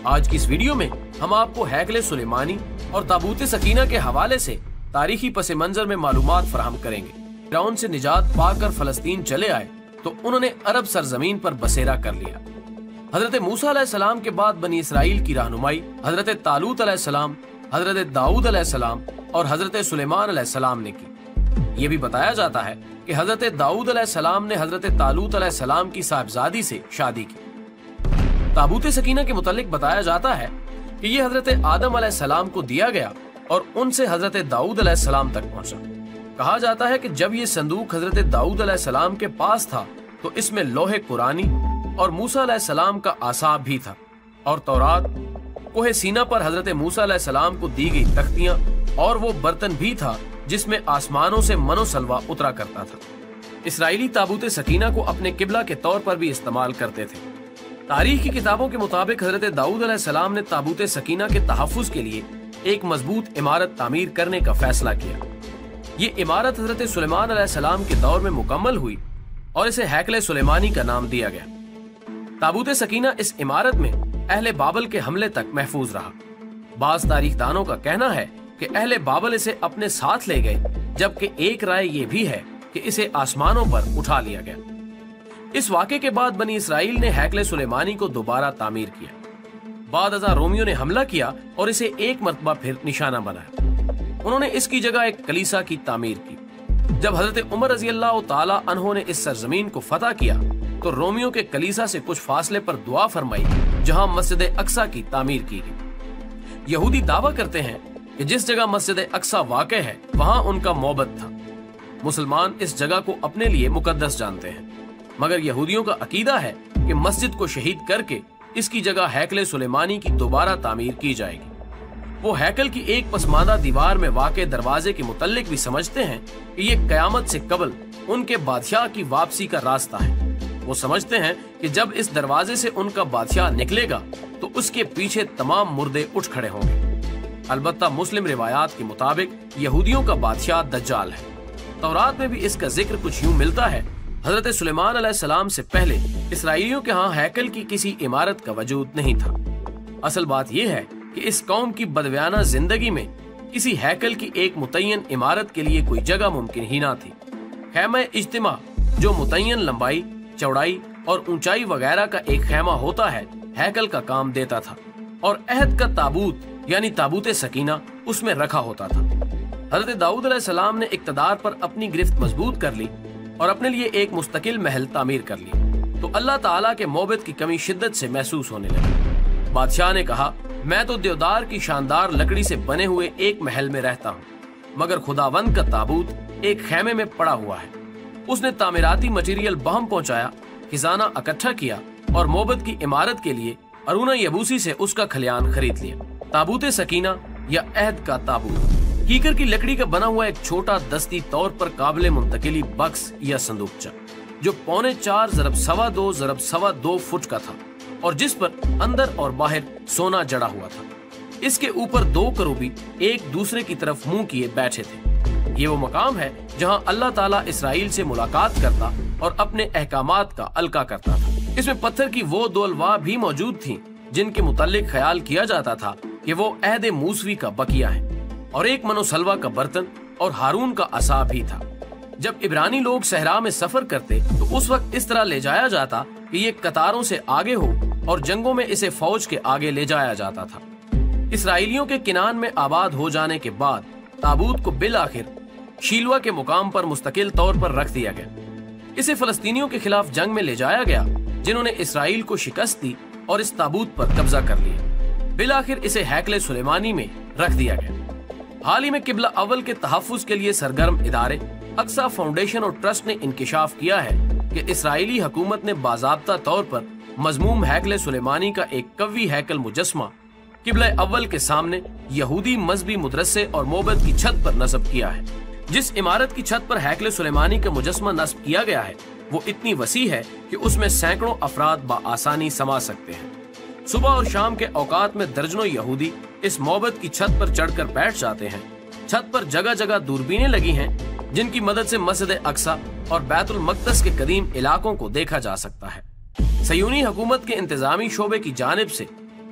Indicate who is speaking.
Speaker 1: آج کی اس ویڈیو میں ہم آپ کو ہیکل سلیمانی اور تابوت سکینہ کے حوالے سے تاریخی پس منظر میں معلومات فراہم کریں گے۔ فرعون سے نجات پا کر فلسطین چلے آئے تو انہوں نے عرب سرزمین پر بسیرا کر لیا۔ حضرت موسیٰ علیہ السلام کے بعد بنی اسرائیل کی رہنمائی حضرت طالوت علیہ السلام، حضرت داؤد علیہ السلام اور حضرت سلیمان علیہ السلام نے کی۔ یہ بھی بتایا جاتا ہے کہ حضرت داؤد علیہ السلام نے حضرت طالوت علیہ السلام کی صاحبزادی سے شادی کی۔ تابوت سکینہ کے متعلق بتایا جاتا ہے کہ یہ حضرت آدم علیہ السلام کو دیا گیا اور ان سے حضرت داؤد علیہ السلام تک پہنچا۔ کہا جاتا ہے کہ جب یہ صندوق حضرت داؤد علیہ السلام کے پاس تھا تو اس میں لوح قرآنی اور موسیٰ علیہ السلام کا عصا بھی تھا، اور تورات، کوہ سینا پر حضرت موسیٰ علیہ السلام کو دی گئی تختیاں اور وہ برتن بھی تھا جس میں آسمانوں سے من و سلوہ اترا کرتا تھا۔ اسرائیلی تابوت سکینہ کو اپنے قبلہ کے طور پر بھی استعمال کرتے تھے۔ تاریخ کی کتابوں کے مطابق حضرت داؤد علیہ السلام نے تابوت سکینہ کے تحفظ کے لیے ایک مضبوط عمارت تعمیر کرنے کا فیصلہ کیا۔ یہ عمارت حضرت سلیمان علیہ السلام کے دور میں مکمل ہوئی اور اسے ہیکل سلیمانی کا نام دیا گیا۔ تابوت سکینہ اس عمارت میں اہل بابل کے حملے تک محفوظ رہا۔ بعض تاریخ دانوں کا کہنا ہے کہ اہل بابل اسے اپنے ساتھ لے گئے، جبکہ ایک رائے یہ بھی ہے کہ اسے آسمانوں پر اٹھا لیا گیا۔ اس واقعے کے بعد بنی اسرائیل نے ہیکل سلیمانی کو دوبارہ تعمیر کیا۔ بعد ازاں رومیوں نے حملہ کیا اور اسے ایک مرتبہ پھر نشانہ بنایا۔ انہوں نے اس کی جگہ ایک کلیسا کی تعمیر کی۔ جب حضرت عمر رضی اللہ تعالی عنہ نے اس سرزمین کو فتح کیا تو رومیوں کے کلیسا سے کچھ فاصلے پر دعا فرمائی، جہاں مسجد اقصی کی تعمیر کی گئی۔ یہودی دعویٰ کرتے ہیں کہ جس جگہ مسجد اقصی واقع ہے وہاں ان کا معبد تھا۔ مسلمان اس جگہ کو اپنے لیے مقدس جانتے ہیں، مگر یہودیوں کا عقیدہ ہے کہ مسجد کو شہید کر کے اس کی جگہ ہیکل سلیمانی کی دوبارہ تعمیر کی جائے گی۔ وہ ہیکل کی ایک پسماندہ دیوار میں واقع دروازے کے متعلق بھی سمجھتے ہیں کہ یہ قیامت سے قبل ان کے بادشاہ کی واپسی کا راستہ ہے۔ وہ سمجھتے ہیں کہ جب اس دروازے سے ان کا بادشاہ نکلے گا تو اس کے پیچھے تمام مردے اٹھ کھڑے ہوں گے۔ البتہ مسلم روایات کے مطابق یہودیوں کا بادشاہ دجال ہے۔ تورات میں بھی اس کا ذکر کچھ یوں ملتا ہے: حضرت سلیمان علیہ السلام سے پہلے اسرائیلیوں کے ہاں ہیکل کی کسی عمارت کا وجود نہیں تھا۔ اصل بات یہ ہے کہ اس قوم کی بدویانہ زندگی میں کسی ہیکل کی ایک متعین عمارت کے لیے کوئی جگہ ممکن ہی نہ تھی۔ خیمہ اجتماع، جو متعین لمبائی، چوڑائی اور اونچائی وغیرہ کا ایک خیمہ ہوتا ہے، ہیکل کا کام دیتا تھا، اور عہد کا تابوت یعنی تابوت سکینہ اس میں رکھا ہوتا تھا۔ حضرت داؤد علیہ السلام نے اقتدار پر اپنی گرفت مضبوط کر لی اور اپنے لیے ایک مستقل محل تعمیر کر لی، تو اللہ تعالیٰ کے معبد کی کمی شدت سے محسوس ہونے لگی۔ بادشاہ نے کہا، میں تو دیودار کی شاندار لکڑی سے بنے ہوئے ایک محل میں رہتا ہوں، مگر خداوند کا تابوت ایک خیمے میں پڑا ہوا ہے۔ اس نے تعمیراتی مٹیریل بہم پہنچایا، خزانہ اکٹھا کیا اور معبد کی عمارت کے لیے ارونہ یبوسی سے اس کا کھلیان خرید لیا۔ تابوت سکینہ یا عہد کا تابوت کیکر کی لکڑی کا بنا ہوا ایک چھوٹا دستی طور پر قابل منتقلی بکس یا صندوقچہ، جو 4.25x2.25 فٹ کا تھا اور جس پر اندر اور باہر سونا جڑا ہوا تھا۔ اس کے اوپر 2 کروبی ایک دوسرے کی طرف منہ کیے بیٹھے تھے۔ یہ وہ مقام ہے جہاں اللہ تعالیٰ اسرائیل سے ملاقات کرتا اور اپنے احکامات کا القاء کرتا تھا۔ اس میں پتھر کی وہ 2 الواح بھی موجود تھیں جن کے متعلق خیال کیا جاتا تھا کہ وہ عہد موسوی کا بقیہ ہے، اور ایک من و سلوہ کا برتن اور ہارون کا عصا بھی تھا۔ جب عبرانی لوگ صحرا میں سفر کرتے تو اس وقت اس طرح لے جایا جاتا کہ یہ قطاروں سے آگے ہو، اور جنگوں میں اسے فوج کے آگے لے جایا جاتا تھا۔ اسرائیلیوں کے کنان میں آباد ہو جانے کے بعد تابوت کو بالآخر شیلوہ کے مقام پر مستقل طور پر رکھ دیا گیا۔ اسے فلسطینیوں کے خلاف جنگ میں لے جایا گیا، جنہوں نے اسرائیل کو شکست دی اور اس تابوت پر قبضہ کر لیا۔ بالآخر اسے ہیکل سلیمانی میں رکھ دیا گیا۔ حال ہی میں قبلہ اول کے تحفظ کے لیے سرگرم ادارے اقصی فاؤنڈیشن اور ٹرسٹ نے انکشاف کیا ہے کہ اسرائیلی حکومت نے باضابطہ طور پر مضموم ہیکل سلیمانی کا ایک قوی ہیکل مجسمہ قبلہ اول کے سامنے یہودی مذہبی مدرسے اور معبد کی چھت پر نصب کیا ہے۔ جس عمارت کی چھت پر ہیکل سلیمانی کا مجسمہ نصب کیا گیا ہے وہ اتنی وسیع ہے کہ اس میں سینکڑوں افراد بآسانی سما سکتے ہیں۔ صبح اور شام کے اوقات میں درجنوں یہودی اس معبد کی چھت پر چڑھ کر بیٹھ جاتے ہیں۔ چھت پر جگہ جگہ دوربینیں لگی ہیں جن کی مدد سے مسجد اقصی اور بیت المقدس کے قدیم علاقوں کو دیکھا جا سکتا ہے۔ صہیونی حکومت کے انتظامی شعبے کی جانب سے